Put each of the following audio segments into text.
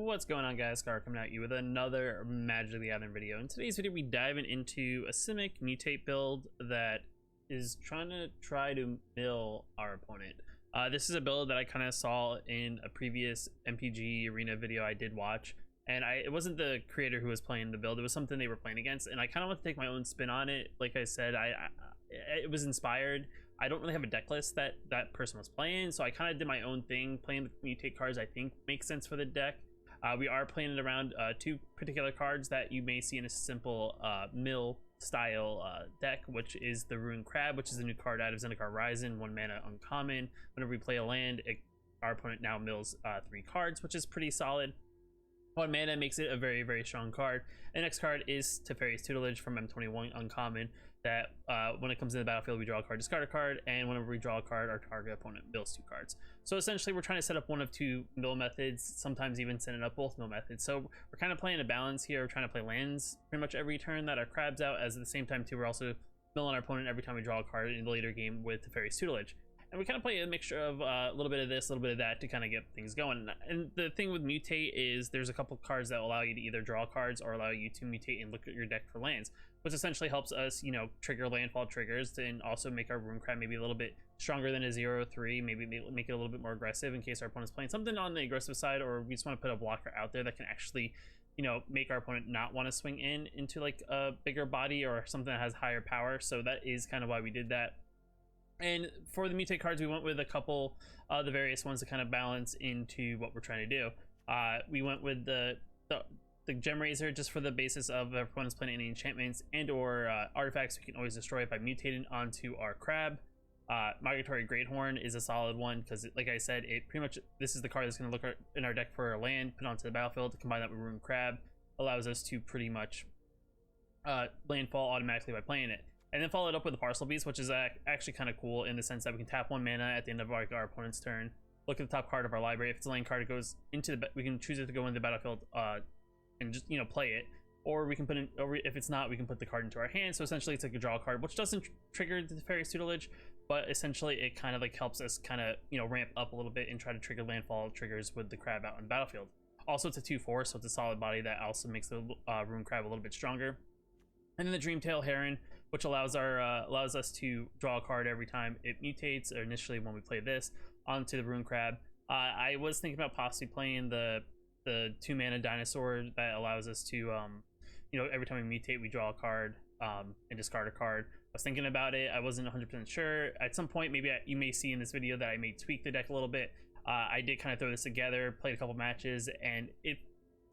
What's going on, guys? Scar coming at you with another Magic the Gathering video. In today's video, we dive into a Simic Mutate build that is trying to mill our opponent. This is a build that I kind of saw in a previous MPG arena video I did watch, and it wasn't the creator who was playing the build, it was something they were playing against, and I kind of want to take my own spin on it. Like I said, it was inspired. I don't really have a deck list that person was playing, so I kind of did my own thing. Playing the Mutate cards I think makes sense for the deck. We are playing it around two particular cards that you may see in a simple mill style deck, which is the Ruined Crab, which is a new card out of Zendikar Rising, 1 mana uncommon. Whenever we play a land, our opponent now mills 3 cards, which is pretty solid. 1 mana makes it a very, very strong card. The next card is Teferi's Tutelage from M21 uncommon, that when it comes in the battlefield, we draw a card, discard a card, and whenever we draw a card, our target opponent mills 2 cards. So essentially, we're trying to set up one of 2 mill methods, sometimes even setting up both mill methods. So we're kind of playing a balance here. We're trying to play lands pretty much every turn that our crab's out, as at the same time too, we're also milling our opponent every time we draw a card in the later game with Teferi's Tutelage. And we kind of play a mixture of a little bit of this, a little bit of that to kind of get things going. And the thing with Mutate is there's a couple cards that will allow you to either draw cards or allow you to mutate and look at your deck for lands, which essentially helps us, you know, trigger landfall triggers and also make our Ruined Crab maybe a little bit stronger than a 0/3, maybe make it a little bit more aggressive in case our opponent's playing something on the aggressive side, or we just want to put a blocker out there that can actually, you know, make our opponent not want to swing into like a bigger body or something that has higher power. So that is kind of why we did that. And for the Mutate cards, we went with a couple of the various ones to kind of balance into what we're trying to do. We went with the Gem Razor just for the basis of if our opponent's playing any enchantments and or artifacts, we can always destroy it by mutating onto our crab. Migratory Greathorn is a solid one because, like I said, it pretty much, this is the card that's going to look in our deck for a land, put onto the battlefield, to combine that with Ruined Crab, allows us to pretty much landfall automatically by playing it. And then follow it up with the Parcel Beast, which is actually kind of cool in the sense that we can tap 1 mana at the end of our opponent's turn. Look at the top card of our library. If it's a land card, it goes into we can choose it to go into the battlefield and just, you know, play it. Or we can put in, or if it's not, we can put the card into our hand. So essentially, it's like a draw card, which doesn't trigger the Teferi's Tutelage, but essentially it kind of like helps us kind of, you know, ramp up a little bit and try to trigger landfall triggers with the crab out on the battlefield. Also, it's a 2/4, so it's a solid body that also makes the Ruined Crab a little bit stronger. And then the Dreamtail Heron, which allows us to draw a card every time it mutates, or initially when we play this, onto the Ruined Crab. I was thinking about possibly playing the 2 mana dinosaur that allows us to, you know, every time we mutate, we draw a card and discard a card. I was thinking about it. I wasn't 100% sure. At some point, maybe you may see in this video that I may tweak the deck a little bit. I did kind of throw this together, played a couple matches, and it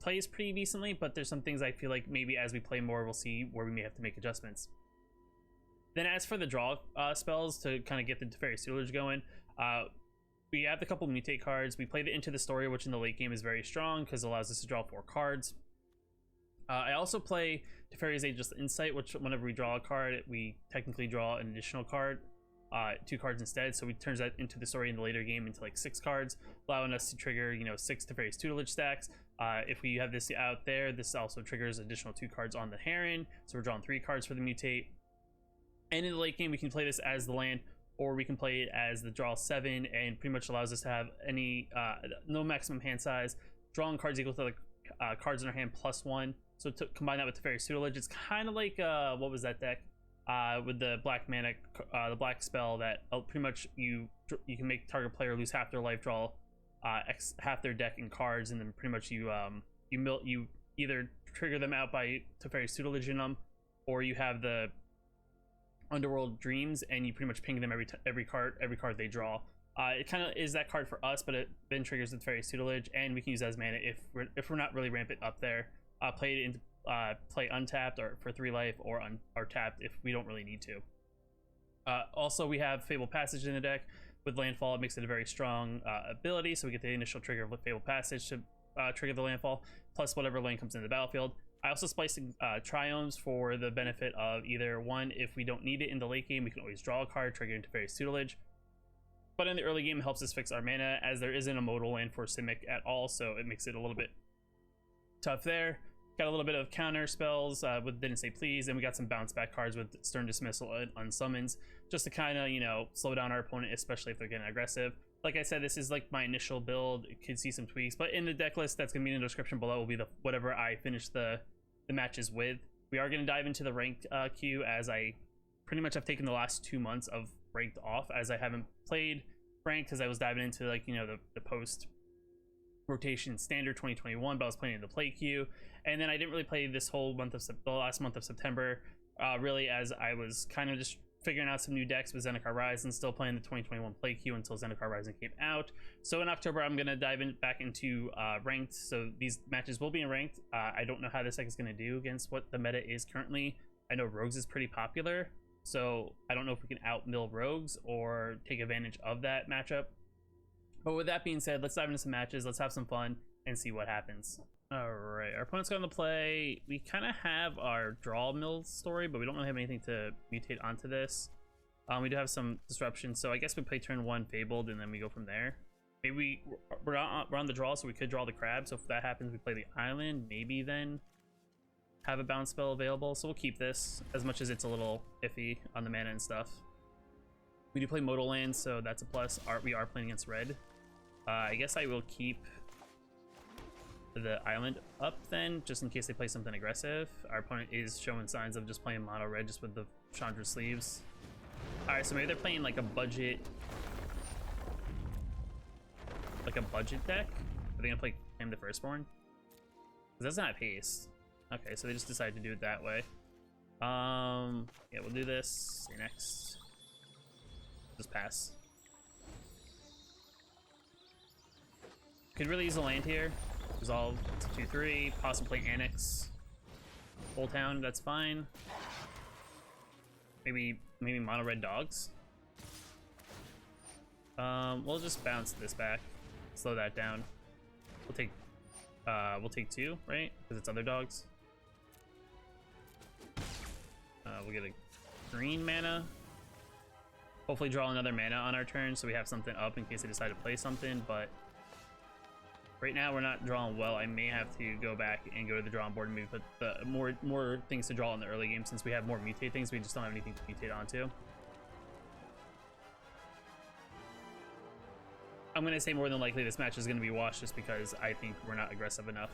plays pretty decently, but there's some things I feel like maybe as we play more, we'll see where we may have to make adjustments. Then as for the draw spells to kind of get the Teferi's Tutelage going, we have the couple Mutate cards. We play the Into the Story, which in the late game is very strong because it allows us to draw 4 cards. I also play Teferi's Ageless Insight, which whenever we draw a card, we technically draw an additional card, 2 cards instead. So we turns that Into the Story in the later game into like 6 cards, allowing us to trigger, you know, 6 Teferi's Tutelage stacks. If we have this out there, this also triggers additional 2 cards on the Heron, so we're drawing 3 cards for the Mutate. And in the late game, we can play this as the land, or we can play it as the draw 7, and pretty much allows us to have any no maximum hand size, drawing cards equal to the cards in our hand +1. So to combine that with Teferi's Tutelage, it's kind of like what was that deck with the black mana, the black spell that pretty much you can make target player lose half their life, draw half their deck in cards, and then pretty much you either trigger them out by Teferi's Tutelage in them, or you have the Underworld Dreams and you pretty much ping them every card they draw. It kind of is that card for us, but it then triggers the Teferi's Tutelage, and we can use that as mana if we're not really rampant up there. Play it into play untapped or for 3 life, or tapped if we don't really need to. Also, we have Fable Passage in the deck. With landfall, it makes it a very strong ability, so we get the initial trigger of Fable Passage to trigger the landfall, plus whatever land comes into the battlefield. I also spliced in Triomes for the benefit of either one, if we don't need it in the late game, we can always draw a card, trigger into Teferi's Tutelage. But in the early game, it helps us fix our mana, as there isn't a modal land for Simic at all, so it makes it a little bit tough there. Got a little bit of counter spells with Didn't Say Please, and we got some bounce back cards with Stern Dismissal and Unsummons, just to kind of, you know, slow down our opponent, especially if they're getting aggressive. like I said, this is like my initial build. It could see some tweaks, but in the deck list that's gonna be in the description below will be the whatever I finish the matches with. We are gonna dive into the ranked queue, as I pretty much have taken the last 2 months of ranked off, as I haven't played ranked because I was diving into like, you know, the post rotation standard 2021, but I was playing in the play queue, and then I didn't really play this whole month of the last month of September, really, as I was kind of just figuring out some new decks with Zendikar Rise and still playing the 2021 play queue until Zendikar Rising came out. So in October, I'm gonna dive back into ranked. So these matches will be in ranked. I don't know how this deck is gonna do against what the meta is currently. I know Rogues is pretty popular, so I don't know if we can out mill Rogues or take advantage of that matchup. But with that being said, let's dive into some matches, let's have some fun, and see what happens. Alright, our opponent's going to play. We kind of have our draw mill story, but we don't really have anything to mutate onto this. We do have some disruption, so I guess we play turn 1 Fabled, and then we go from there. Maybe we're on the draw, so we could draw the crab, so if that happens, we play the island, maybe then have a bounce spell available. So we'll keep this, as much as it's a little iffy on the mana and stuff. We do play modal lands, so that's a plus. We are playing against red. I guess I will keep the island up then, just in case they play something aggressive. Our opponent is showing signs of just playing mono red just with the Chandra sleeves. Alright, so maybe they're playing like a budget deck. Are they gonna play Claim the Firstborn? Because that's not haste. Okay, so they just decided to do it that way. Yeah, we'll do this. See you next. Just pass. Could really use a land here. Resolve to 2/3, possibly Annex Old Town, that's fine. Maybe mono red dogs. We'll just bounce this back, slow that down. We'll take 2, right? Because it's other dogs. We'll get a green mana. Hopefully draw another mana on our turn so we have something up in case they decide to play something, but right now we're not drawing well. I may have to go back and go to the drawing board and maybe put the more things to draw in the early game, since we have more mutate things. We just don't have anything to mutate onto. I'm gonna say more than likely this match is gonna be washed, just because I think we're not aggressive enough.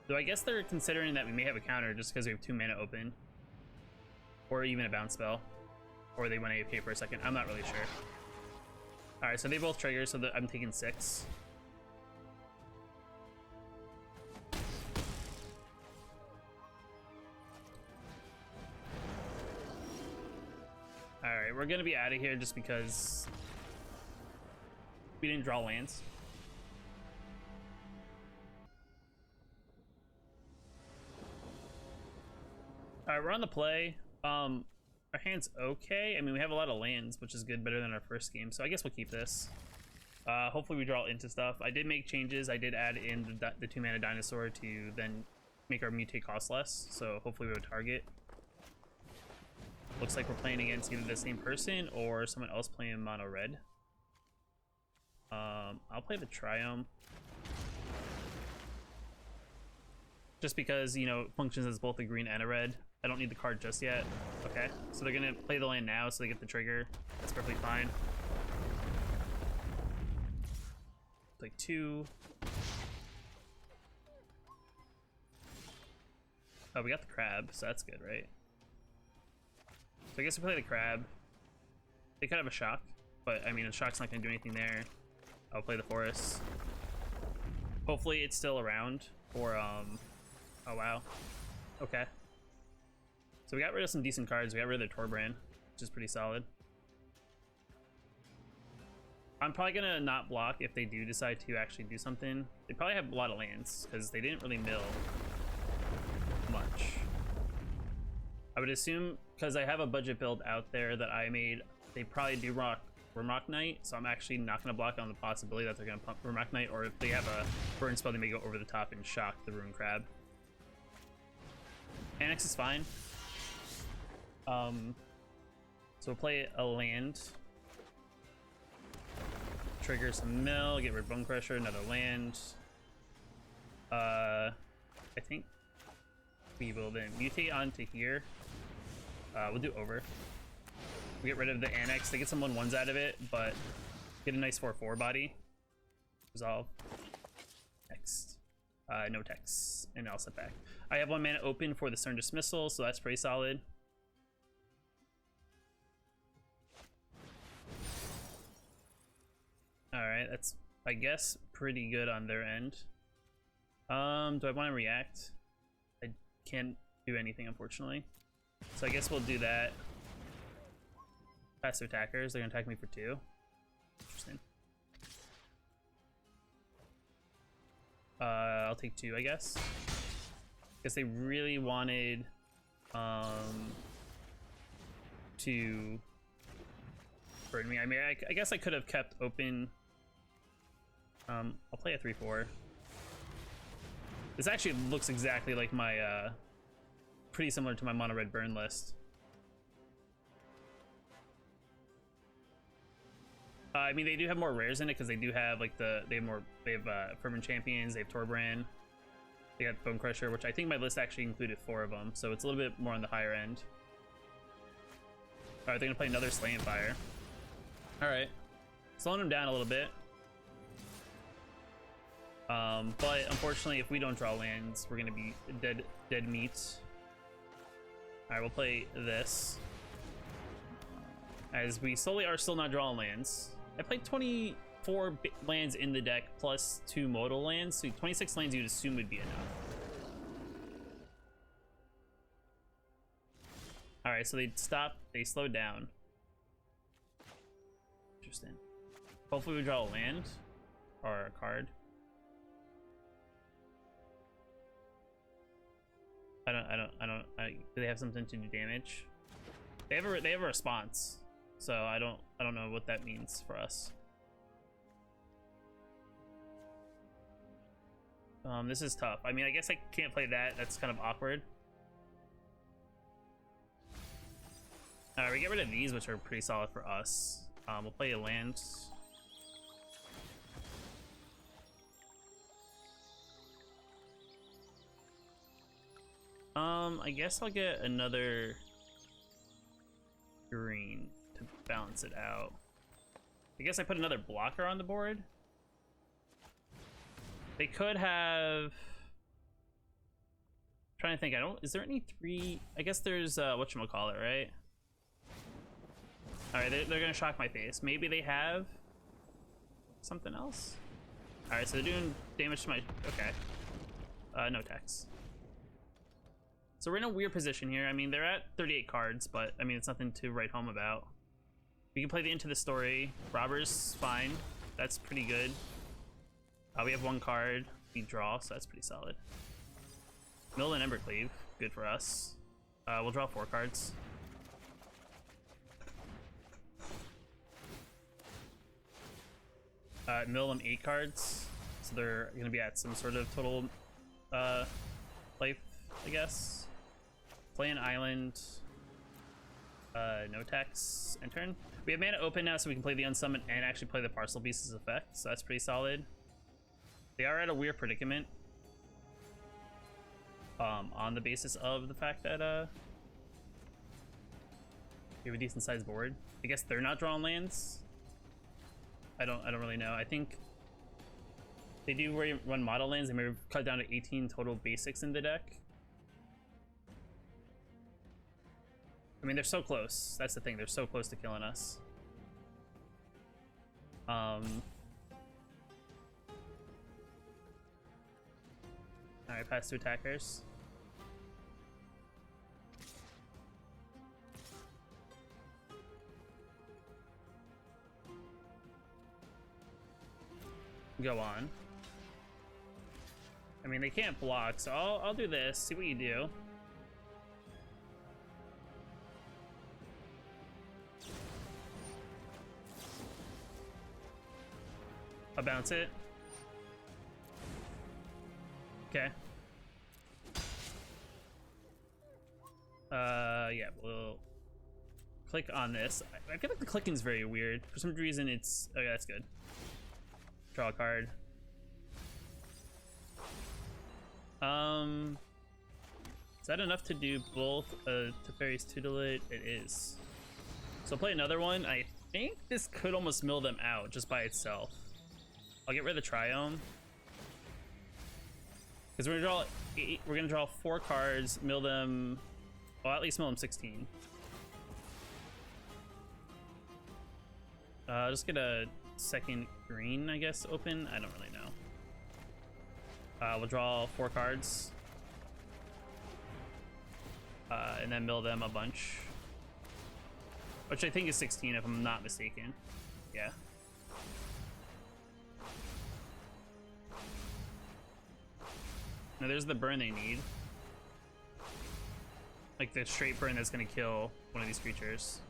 Though I guess they're considering that we may have a counter just because we have 2 mana open, or even a bounce spell, or they went AFK for a second. I'm not really sure. All right, so they both trigger, so I'm taking 6. Alright, we're gonna be out of here just because we didn't draw lands. Alright, we're on the play. Our hand's okay. I mean, we have a lot of lands, which is good, better than our first game, so I guess we'll keep this. Hopefully we draw into stuff. I did make changes. I did add in the 2 mana dinosaur to then make our mutate cost less, so hopefully we have a target. Looks like we're playing against either the same person or someone else playing mono red. I'll play the Triome, just because, you know, it functions as both a green and a red. I don't need the card just yet. Okay, so they're gonna play the land now so they get the trigger. That's perfectly fine. Play 2. Oh, we got the crab, so that's good, right? So I guess we play the crab. They could have a shock, but I mean, a shock's not gonna do anything there. I'll play the forest. Hopefully it's still around, or oh wow. Okay. So we got rid of some decent cards. We got rid of their Torbrand, which is pretty solid. I'm probably gonna not block if they do decide to actually do something. They probably have a lot of lands, because they didn't really mill much. I would assume, because I have a budget build out there that I made, they probably do Ramrock Knight, so I'm actually not going to block on the possibility that they're going to pump Ramrock Knight, or if they have a burn spell, they may go over the top and shock the Ruin Crab. Annex is fine. So we'll play a land. Trigger some mill, get rid of Bone Crusher, another land. I think we will then mutate onto here. We'll do over. We get rid of the Annex. They get some 1/1s out of it, but Get a nice 4/4 body. Resolve. Next. No text. And I'll set back. I have 1 mana open for the Stern Dismissal, so that's pretty solid. Alright, that's, I guess, pretty good on their end. Do I want to react? I can't do anything, unfortunately. So I guess we'll do that. Passive attackers, they're gonna attack me for 2. Interesting. I'll take 2, I guess. Because they really wanted to burn me. I mean, I guess I could have kept open. I'll play a 3/4. This actually looks exactly like my pretty similar to my mono red burn list. I mean, they do have more rares in it because they do have like they have Fervent Champions, they have Torbrand, they got Bone Crusher, which I think my list actually included 4 of them, so it's a little bit more on the higher end. All right, they're gonna play another Slay and Fire. All right, slowing them down a little bit. But unfortunately, if we don't draw lands, we're gonna be dead meat. All right, we'll play this. As we slowly are still not drawing lands. I played 24 lands in the deck plus 2 modal lands, so 26 lands you'd assume would be enough. All right, so they stopped, they slowed down. Interesting. Hopefully we draw a land or a card. Do they have something to do damage? They have a response, so I don't know what that means for us. This is tough. I mean, I guess I can't play that. That's kind of awkward. We get rid of these, which are pretty solid for us. We'll play a land. I guess I'll get another green to balance it out. I guess I put another blocker on the board. They could have... I'm trying to think, is there any 3? I guess there's whatchamacallit, right? Alright, they're gonna shock my face. Maybe they have something else? Alright, so they're doing damage to my... Okay. No text. So we're in a weird position here. I mean, they're at 38 cards, but I mean, it's nothing to write home about. We can play the Into the Story. Robber's fine. That's pretty good. We have 1 card. We draw, so that's pretty solid. Mill and Embercleave. Good for us. We'll draw 4 cards. Mill them 8 cards. So they're going to be at some sort of total life, I guess. Play an island, no text, and turn. We have mana open now, so we can play the Unsummon and actually play the Parcel Beast's effect, so that's pretty solid. They are at a weird predicament. On the basis of the fact that we have a decent sized board. I guess they're not drawing lands. I don't really know. I think they do run model lands. They may have cut down to 18 total basics in the deck. I mean, they're so close. That's the thing. They're so close to killing us. All right, pass to attackers. Go on. I mean, they can't block, so I'll do this. See what you do. I'll bounce it. Okay. Yeah, we'll click on this. I feel like the clicking's very weird. For some reason, it's... Okay, that's good. Draw a card. Is that enough to do both Teferi's Tutelage? It is. So I'll play another one. I think this could almost mill them out just by itself. I'll get rid of the Triome. Because we're gonna draw 4 cards, mill them, well, at least mill them 16. Just get a second green, I guess, open. I don't really know. We'll draw 4 cards. And then mill them a bunch. Which I think is 16 if I'm not mistaken. Yeah. Now there's the burn they need. Like the straight burn that's gonna kill one of these creatures.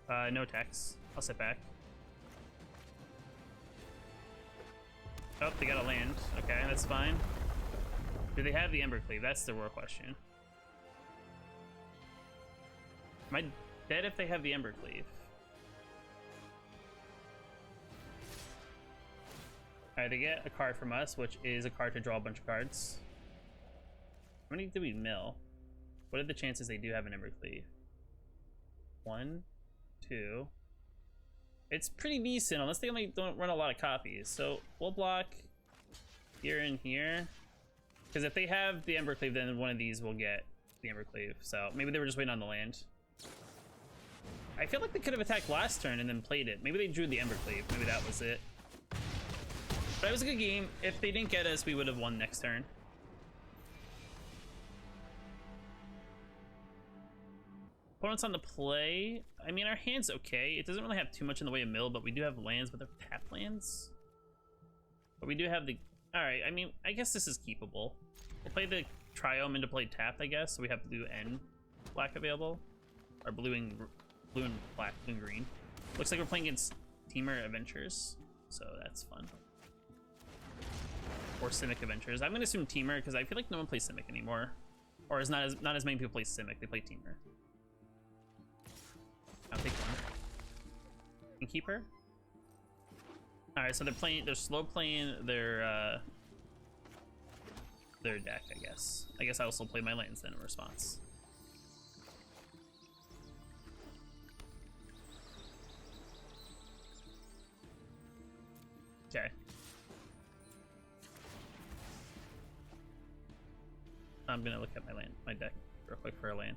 No attacks. I'll sit back. Oh, they got a land. Okay, that's fine. Do they have the Embercleave? That's the real question. Am I dead if they have the Embercleave? Alright, they get a card from us, which is a card to draw a bunch of cards. How many do we mill? What are the chances they do have an Embercleave? 1, 2. It's pretty decent, unless they only don't run a lot of copies. So we'll block here and here. Because if they have the Embercleave, then one of these will get the Embercleave. So maybe they were just waiting on the land. I feel like they could have attacked last turn and then played it. Maybe they drew the Embercleave. Maybe that was it. But it was a good game. If they didn't get us, we would have won next turn. Opponents on the play. I mean, our hand's okay. It doesn't really have too much in the way of mill, but we do have lands, but they're tap lands. But we do have the... Alright, I mean, I guess this is keepable. We'll play the Triome into play tapped, I guess. So we have blue and black available. Or blue and black, blue and green. Looks like we're playing against Temur Adventures. So that's fun. Or Simic Adventures. I'm gonna assume Temur because I feel like no one plays Simic anymore. Or is not as many people play Simic, they play Temur. I'll take one. And keep her. Alright, so they're slow playing their deck, I guess. I guess I also play my lands then in response. Okay. I'm gonna look at my deck real quick for a land.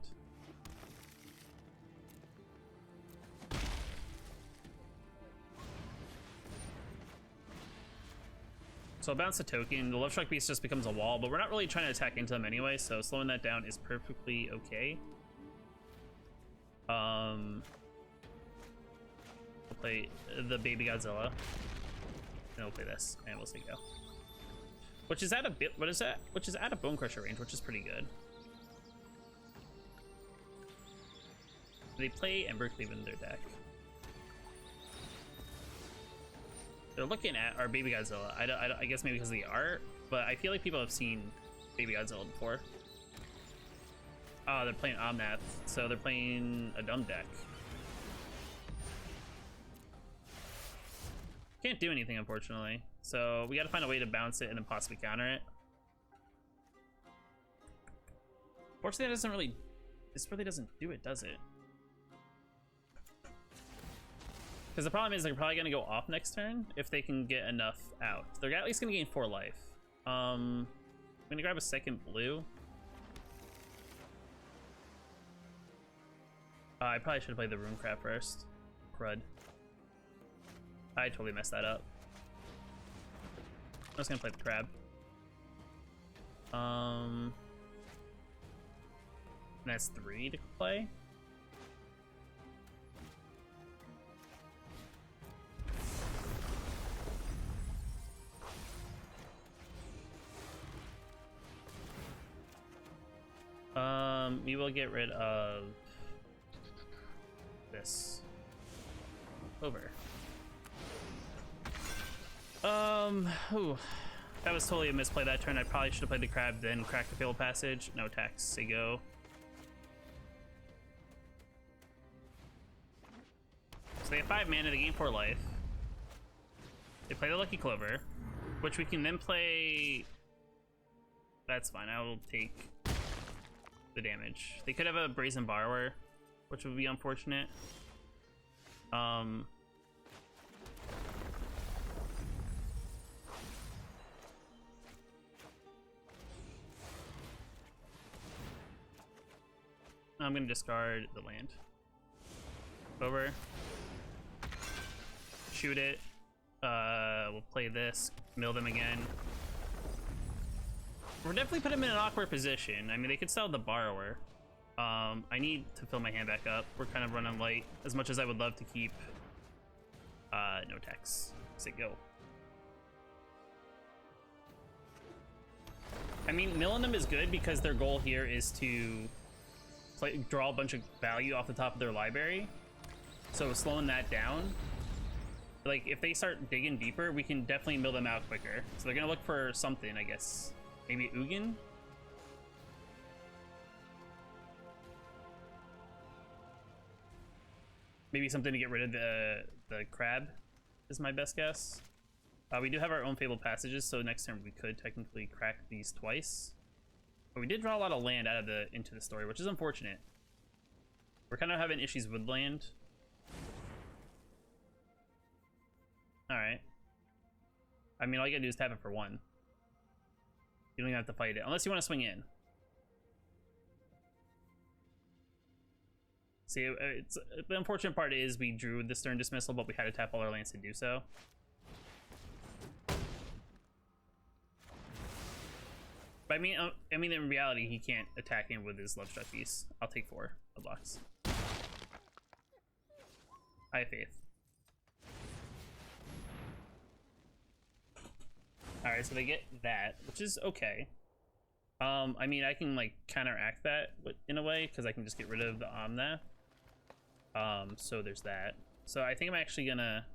So I'll bounce a token. The Love Struck Beast just becomes a wall, but we're not really trying to attack into them anyway, so slowing that down is perfectly okay. We'll play the Baby Godzilla. And we'll play this, and we'll say go. Which is at a bit, what is that? Which is at a Bone Crusher range, which is pretty good. They play Embercleave in their deck. They're looking at our Baby Godzilla. I guess maybe because of the art, but I feel like people have seen Baby Godzilla before. Oh, they're playing Omnath, so they're playing a dumb deck. Can't do anything, unfortunately. So we got to find a way to bounce it and then possibly counter it. Fortunately, that doesn't really... This really doesn't do it, does it? Because the problem is they're probably going to go off next turn if they can get enough out. They're at least going to gain 4 life. I'm going to grab a second blue. I probably should have played the Runecraft first. Crud. I totally messed that up. I'm just gonna play the crab. And that's 3 to play. We will get rid of this. Over. Ooh. That was totally a misplay that turn. I probably should have played the crab, then cracked the Fabled Passage. No attacks, say go. So they have 5 mana, they gain 4 life. They play the Lucky Clover, which we can then play... That's fine, I will take the damage. They could have a Brazen Borrower, which would be unfortunate. Um, I'm gonna discard the land. Over. Shoot it. We'll play this. Mill them again. We're definitely putting them in an awkward position. I mean, they could sell the borrower. I need to fill my hand back up. We're kind of running light. As much as I would love to keep no tax. Say go. I mean, milling them is good because their goal here is to draw a bunch of value off the top of their library. So slowing that down, like if they start digging deeper, we can definitely mill them out quicker. So they're gonna look for something, I guess. Maybe Ugin? Maybe something to get rid of the crab is my best guess. We do have our own fabled passages, so next turn we could technically crack these twice. But we did draw a lot of land out of into the story, which is unfortunate. We're kind of having issues with land. Alright. I mean, all you gotta do is tap it for 1. You don't even have to fight it, unless you want to swing in. See, the unfortunate part is we drew the Stern Dismissal, but we had to tap all our lands to do so. But I mean, in reality, he can't attack him with his Love Struck piece. I'll take 4 blocks. I have faith. All right, so they get that, which is okay. I mean, I can like counteract that in a way because I can just get rid of the Omnath. So there's that. So I think I'm actually gonna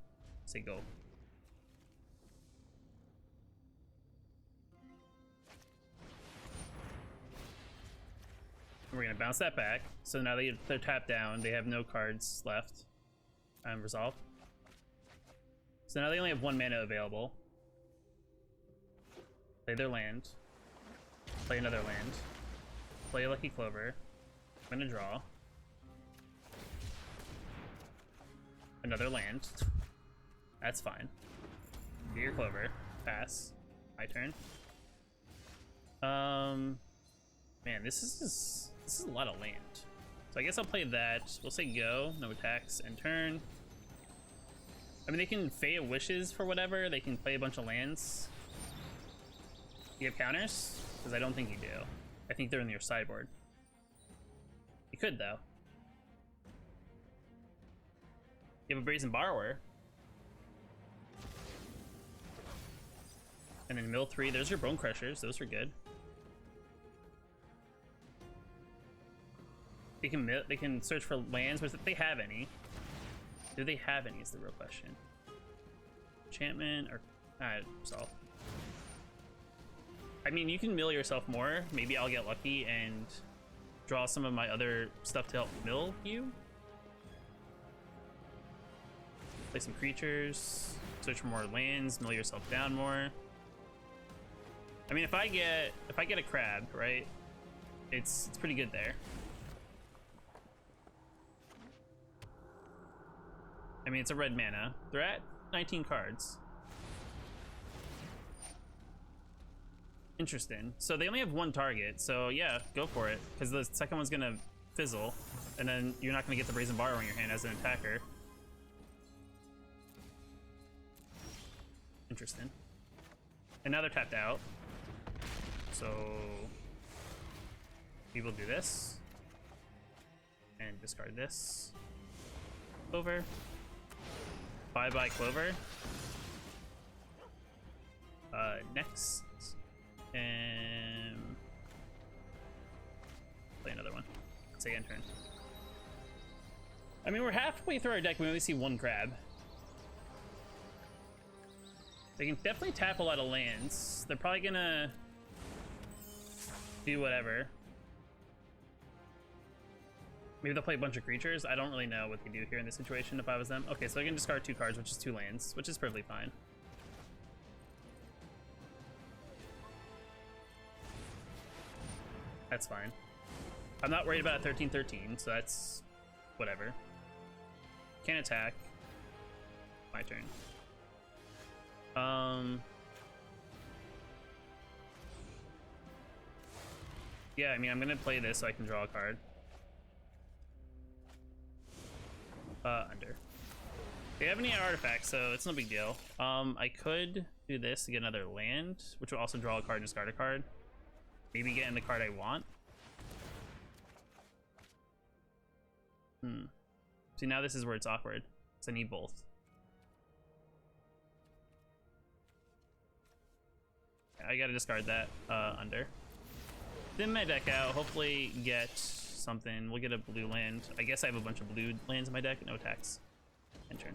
say go. We're gonna bounce that back. So now they're tapped down. They have no cards left. Resolve. So now they only have 1 mana available. Play their land. Play another land. Play a Lucky Clover. I'm gonna draw. Another land. That's fine. Do your Clover. Pass. My turn. Man, this is a lot of land. So I guess I'll play that. We'll say go. No attacks. End turn. I mean, they can Fey of Wishes for whatever. They can play a bunch of lands. You have counters? Because I don't think you do. I think they're in your sideboard. You could, though. You have a Brazen Borrower. And then mill 3. There's your Bone Crushers. Those are good. They can search for lands, but if they have any. Do they have any is the real question. Enchantment or resolve. I mean, you can mill yourself more. Maybe I'll get lucky and draw some of my other stuff to help mill you. Play some creatures, search for more lands, mill yourself down more. I mean, if I get a crab, right? It's pretty good there. I mean, it's a red mana. They're at 19 cards. Interesting. So they only have 1 target, so yeah, go for it. Because the second one's gonna fizzle, and then you're not gonna get the Brazen Borrower in your hand as an attacker. Interesting. And now they're tapped out. So we will do this. And discard this. Clover. Bye-bye Clover. Next. And play another one. Say end turn. I mean, we're halfway through our deck. We only see 1 crab. They can definitely tap a lot of lands. They're probably gonna do whatever. Maybe they'll play a bunch of creatures. I don't really know what they do here in this situation if I was them. Okay, so I can discard 2 cards, which is 2 lands, which is perfectly fine. That's fine. I'm not worried about a 13-13, so that's whatever. Can't attack. my turn. Yeah, I mean, I'm gonna play this so I can draw a card. Under. They have any artifacts, so it's no big deal. I could do this to get another land, which will also draw a card and discard a card. Maybe get in the card I want. See, now this is where it's awkward. So I need both. I gotta discard that under. Thin my deck out, hopefully get something. We'll get a blue land. I guess I have a bunch of blue lands in my deck. No attacks. End turn.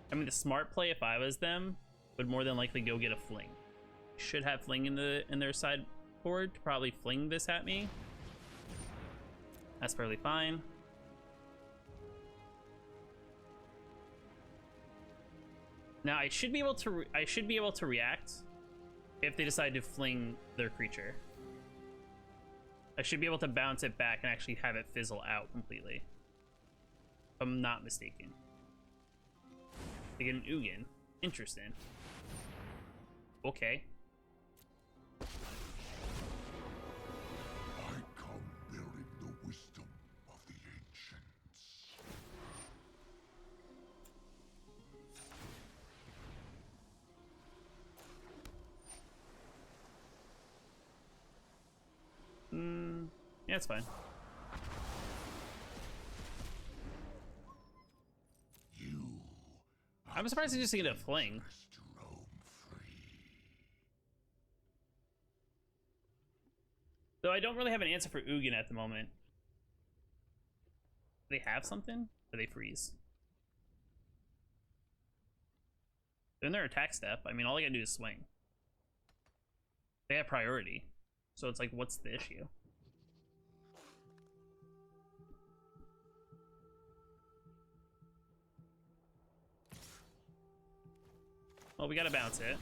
I mean, the smart play, if I was them, would more than likely go get a fling. Should have fling in their sideboard to probably fling this at me. That's fairly fine. Now I should be able to react if they decide to fling their creature. I should be able to bounce it back and actually have it fizzle out completely. If I'm not mistaken. They get an Ugin. Interesting. Okay. I come bearing the wisdom of the ancients. Yeah, it's fine. I'm surprised he just get a fling. Though I don't really have an answer for Ugin at the moment. Do they have something? Or they freeze? They're in their attack step. I mean, all I gotta do is swing. They have priority. So it's like, what's the issue? Well, we gotta bounce it.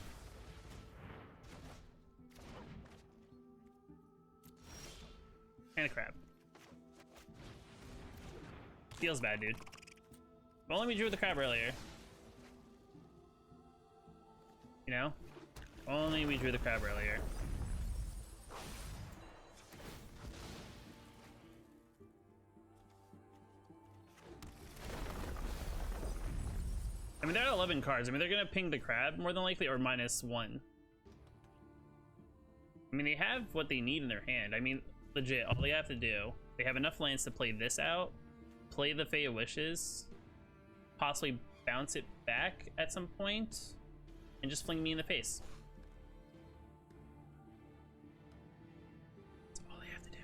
And a crab. Feels bad, dude. If only we drew the crab earlier. You know? Only we drew the crab earlier. I mean, they're at 11 cards. I mean, they're gonna ping the crab more than likely, or -1. I mean, they have what they need in their hand. I mean, legit, all they have to do, they have enough lands to play this out, play the Fey of Wishes, possibly bounce it back at some point, and just fling me in the face. That's all they have to do.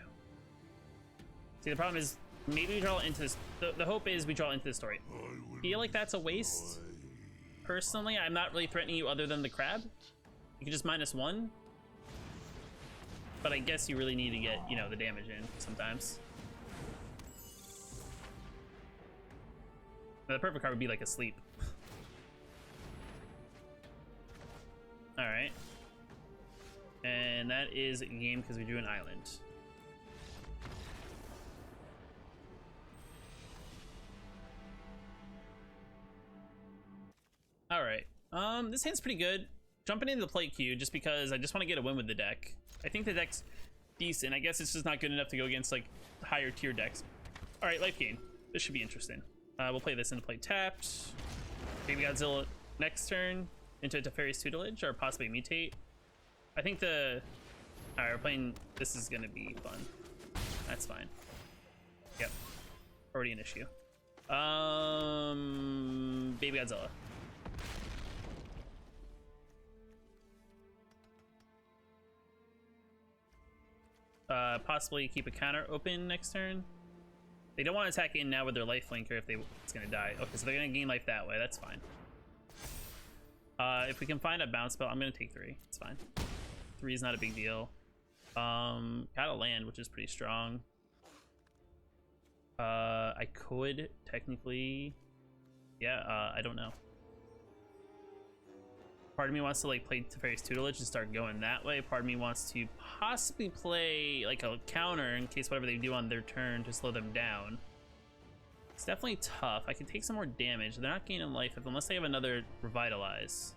See, the problem is, maybe we draw into this. The hope is we draw into the story. I feel like that's a waste. Personally, I'm not really threatening you other than the crab. You can just -1. But I guess you really need to get, you know, the damage in sometimes. Now, the perfect card would be like a sleep. Alright. And that is a game because we drew an island. Alright. This hand's pretty good. Jumping into the play queue just because I just want to get a win with the deck. I think the deck's decent. I guess it's just not good enough to go against like higher tier decks. Alright, life gain. This should be interesting. We'll play this into play tapped. Baby Godzilla next turn into Teferi's Tutelage or possibly Mutate. I think the... Alright, we're playing... This is gonna be fun. That's fine. Yep. Already an issue. Baby Godzilla. Possibly keep a counter open next turn. They don't want to attack in now with their life linker if it's gonna die. Okay, so they're gonna gain life that way. That's fine. If we can find a bounce spell, I'm gonna take 3. It's fine. 3 is not a big deal. Got a land, which is pretty strong. I could technically, yeah. I don't know. Part of me wants to like play Teferi's Tutelage and start going that way. Part of me wants to possibly play like a counter in case whatever they do on their turn to slow them down. It's definitely tough. I can take some more damage. They're not gaining life unless they have another Revitalize.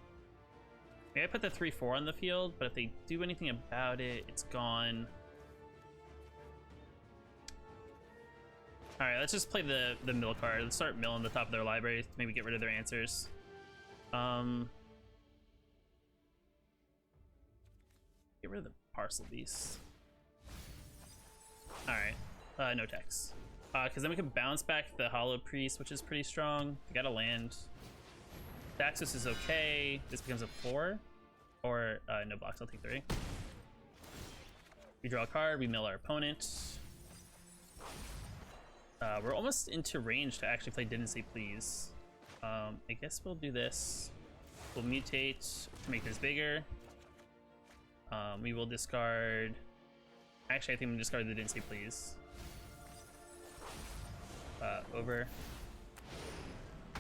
Maybe I put the 3/4 on the field, but if they do anything about it, it's gone. All right, let's just play the mill card. Let's start milling the top of their library to maybe get rid of their answers. Get rid of the Parcel Beast. All right, no text. Because then we can bounce back the Hollow Priest, which is pretty strong. We got a land. Daxos is okay. This becomes a 4. Or no blocks, I'll take 3. We draw a card, we mill our opponent. We're almost into range to actually play Didn't Say Please. I guess we'll do this. We'll mutate to make this bigger. We will discard... Actually, I think we'll discard the Didn't Say Please. Over.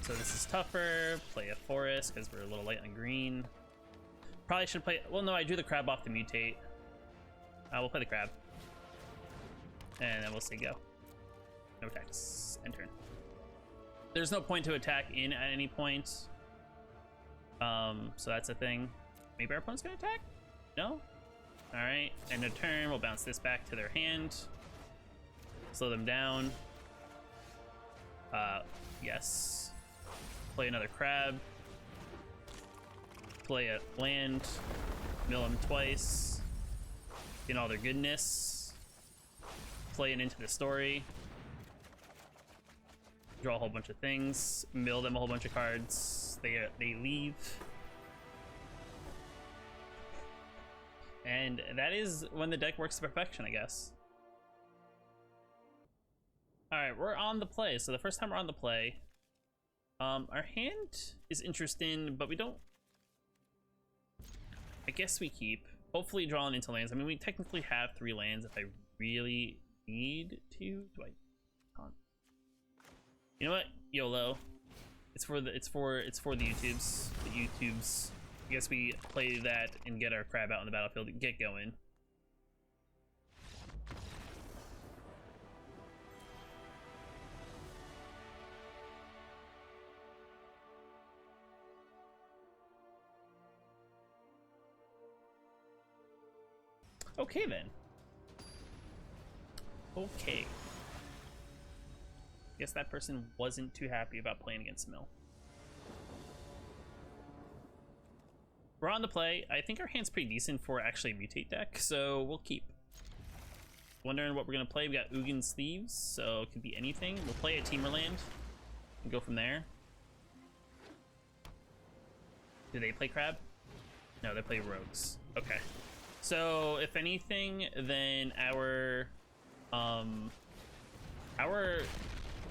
So this is tougher. Play a forest because we're a little light on green. Probably should play... Well, no, I drew the crab off the mutate. We'll play the crab. And then we'll say go. No attacks. End turn. There's no point to attack in at any point. So that's a thing. Maybe our opponent's gonna attack? No? Alright. End of turn. We'll bounce this back to their hand. Slow them down. Yes. Play another crab. Play a land. Mill them twice. In all their goodness. Play it into the story. Draw a whole bunch of things. Mill them a whole bunch of cards. They leave. And that is when the deck works to perfection, I guess. Alright, we're on the play. So the first time we're on the play, our hand is interesting, but we don't... I guess we keep. Hopefully drawing into lands. I mean, we technically have 3 lands if I really need to. Do I? You know what? YOLO. It's for the YouTubes. The YouTubes. I guess we play that and get our crab out on the battlefield and get going. Okay then. Okay. Guess that person wasn't too happy about playing against Mill. We're on the play. I think our hand's pretty decent for actually a mutate deck, so we'll keep. Wondering what we're gonna play. We got Ugin's Thieves, so it could be anything. We'll play a Temur land and go from there. Do they play Crab? No, they play Rogues. Okay. So if anything, then our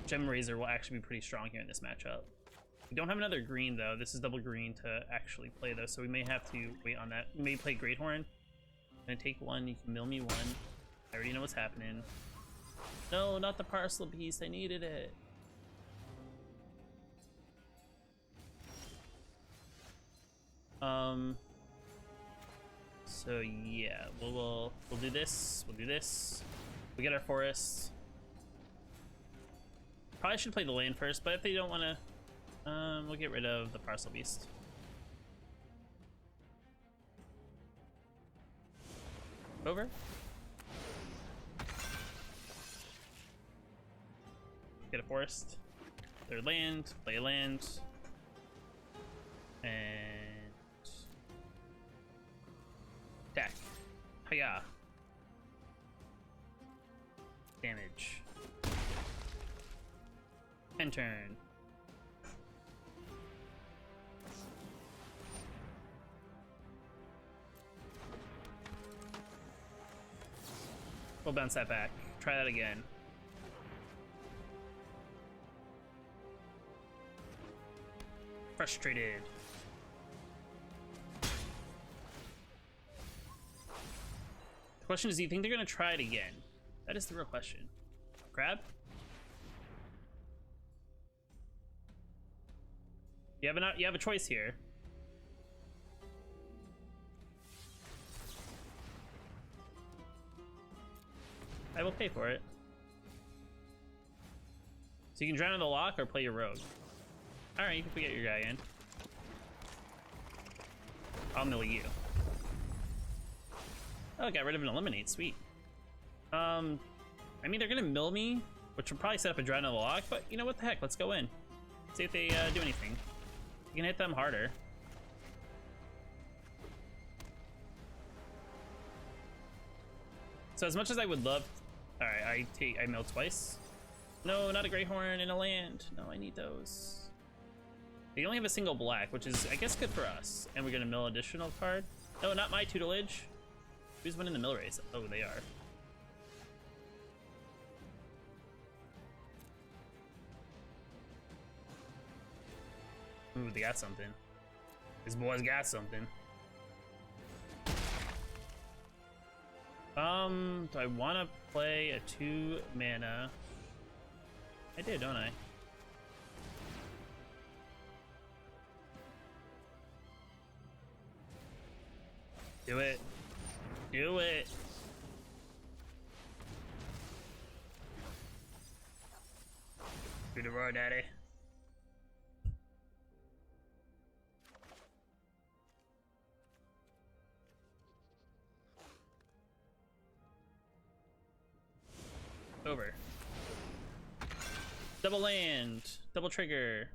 Gem Razor will actually be pretty strong here in this matchup. We don't have another green though. This is double green to actually play though, so we may have to wait on that. We may play Greathorn. I'm gonna take 1. You can mill me 1. I already know what's happening. No, not the Parcel Beast. I needed it. So yeah, we'll do this. We'll do this. We get our forest. Probably should play the land first, but if they don't want to, we'll get rid of the Parcel Beast. Over. Get a forest. Their land. Play a land. And attack. Hiya. Damage. End turn. We'll bounce that back. Try that again. Frustrated. The question is, do you think they're gonna try it again? That is the real question. Grab? You have a choice here. I will pay for it. So you can drown in the lock or play your rogue. Alright, you can get your guy in. I'll mill you. Oh, got rid of an eliminate, sweet. I mean, they're gonna mill me, which will probably set up a drown in the lock, but you know what the heck, let's go in. See if they do anything. You can hit them harder. So as much as I would love, all right, I mill twice. No, not a great horn in a land. No, I need those. They only have a single black, which is, I guess, good for us. And we're gonna mill additional card. No, not my tutelage. Who's winning the mill race? Oh, they are. Ooh, they got something. These boys got something. Do I want to play a 2 mana? I did, don't I? Do it. Do it. Do the roar, daddy. Over. Double land, double trigger,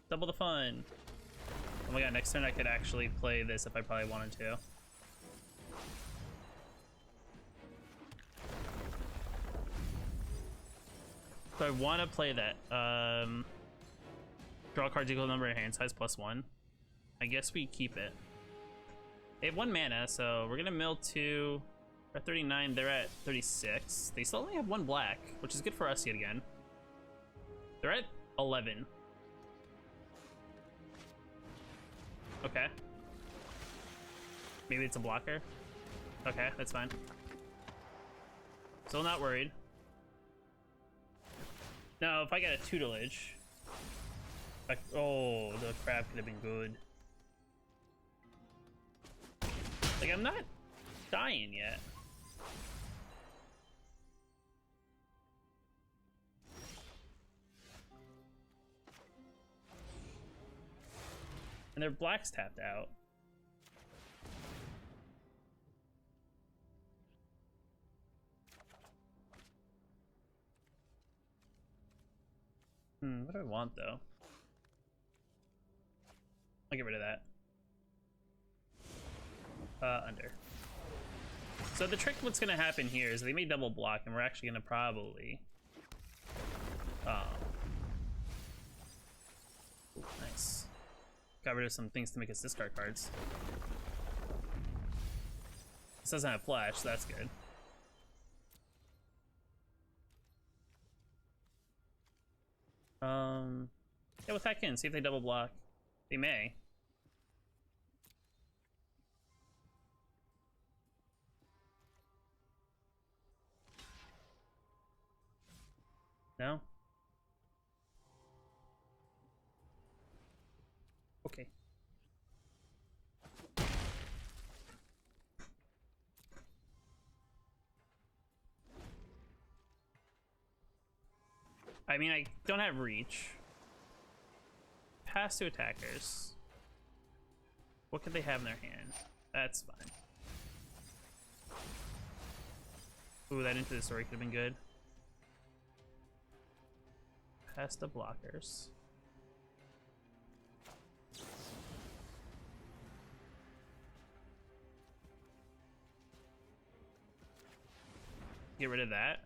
double the fun. Oh my god, next turn I could actually play this if I probably wanted to. So I want to play that. Draw cards equal number of hand size +1. I guess we keep it. They have 1 mana, so we're gonna mill 2. We're at 39, they're at 36. They still only have 1 black, which is good for us yet again. They're at 11. Okay. Maybe it's a blocker. Okay, that's fine. Still not worried. Now, if I get a tutelage, like, oh, the crab could have been good. Like, I'm not dying yet. And their black's tapped out. What do I want though? I'll get rid of that. Under. So the trick, what's gonna happen here is they may double block, and we're actually gonna probably ooh, nice. Got rid of some things to make us discard cards. This doesn't have flash, so that's good. Yeah, we'll attack in, see if they double block. They may. No? Okay. I mean, I don't have reach. Pass to attackers. What could they have in their hand? That's fine. Ooh, that Into the Story could have been good. Pass to blockers. Get rid of that.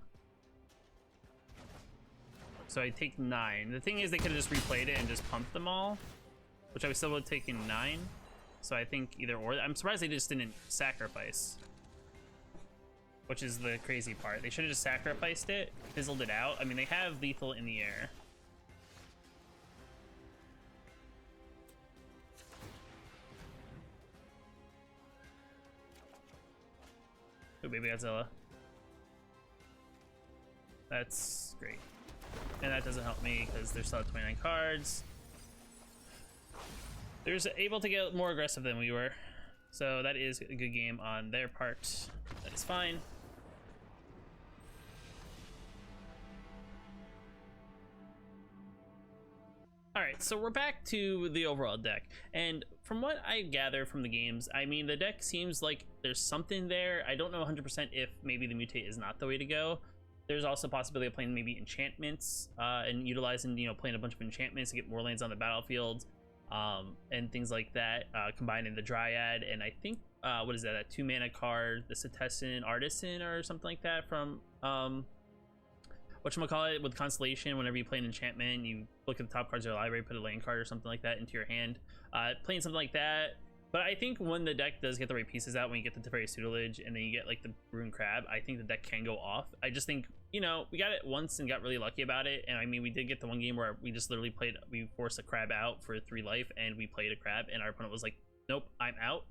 So I take 9. The thing is, they could have just replayed it and just pumped them all, which I still would have taken 9. So I think either or. I'm surprised they just didn't sacrifice, which is the crazy part. They should have just sacrificed it, fizzled it out. I mean, they have lethal in the air. Oh, baby Godzilla. That's great. And that doesn't help me because they're still at 29 cards. They're just able to get more aggressive than we were. So that is a good game on their part. That is fine. Alright, so we're back to the overall deck, and from what I gather from the games, I mean, the deck seems like there's something there. I don't know 100% if maybe the mutate is not the way to go. There's also a possibility of playing maybe enchantments and utilizing, playing a bunch of enchantments to get more lands on the battlefield and things like that, combining the Dryad, and I think, what is that, a 2-mana card, the Citizen Artisan or something like that from, whatchamacallit, with Constellation. Whenever you play an enchantment, you look at the top cards of your library, put a land card or something like that into your hand. Playing something like that. But I think when the deck does get the right pieces out, when you get the Teferi Tutelage and then you get like the Rune Crab, I think the deck can go off. I just think, we got it once and got really lucky about it. And I mean, we did get the one game where we just literally we forced a crab out for 3 life and we played a crab and our opponent was like, nope, I'm out.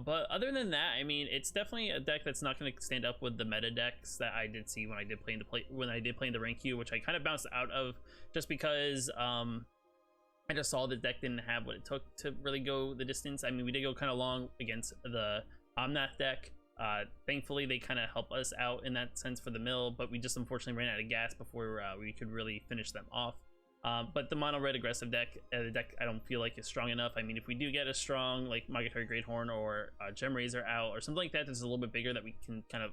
But other than that, I mean, it's definitely a deck that's not going to stand up with the meta decks that I did see when I did play in the rank queue, which I kind of bounced out of just because I just saw the deck didn't have what it took to really go the distance. I mean, we did go kind of long against the Omnath deck. Thankfully, they kind of help us out in that sense for the mill, but we just unfortunately ran out of gas before we could really finish them off. But the mono red aggressive deck, the deck I don't feel like is strong enough. I mean, if we do get a strong like Migratory Greathorn or Gem Razor out or something like that that's a little bit bigger that we can kind of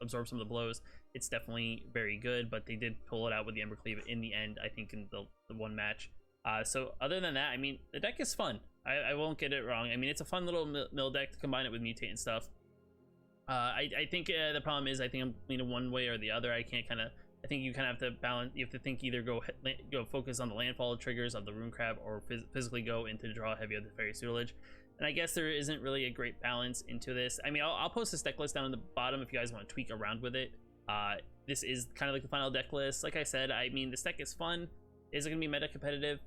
absorb some of the blows, it's definitely very good. But they did pull it out with the Embercleave in the end, I think, in the one match. So other than that, I mean, the deck is fun. I won't get it wrong. I mean, it's a fun little mill deck to combine it with mutate and stuff. I think the problem is I think I'm leaning one way or the other. I think you kind of have to balance. You have to think either go focus on the landfall triggers of the Rune Crab or physically go into draw heavy of the Teferi Tutelage. And I guess there isn't really a great balance into this. I mean, I'll post this deck list down in the bottom if you guys want to tweak around with it. This is kind of like the final deck list. Like I said, I mean, this deck is fun. Is it going to be meta competitive?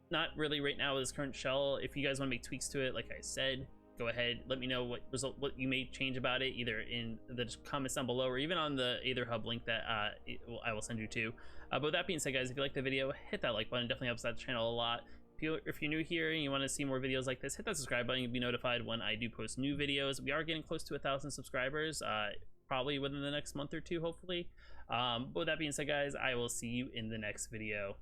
Not really right now with this current shell. If you guys want to make tweaks to it, like I said, go ahead, let me know what you may change about it, either in the comments down below or even on the Aether Hub link that I will send you to. But with that being said, guys, if you like the video, hit that like button. It definitely helps out the channel a lot. If you're new here and you want to see more videos like this, hit that subscribe button. You'll be notified when I do post new videos. We are getting close to 1,000 subscribers, probably within the next month or two, hopefully. But with that being said, guys, I will see you in the next video.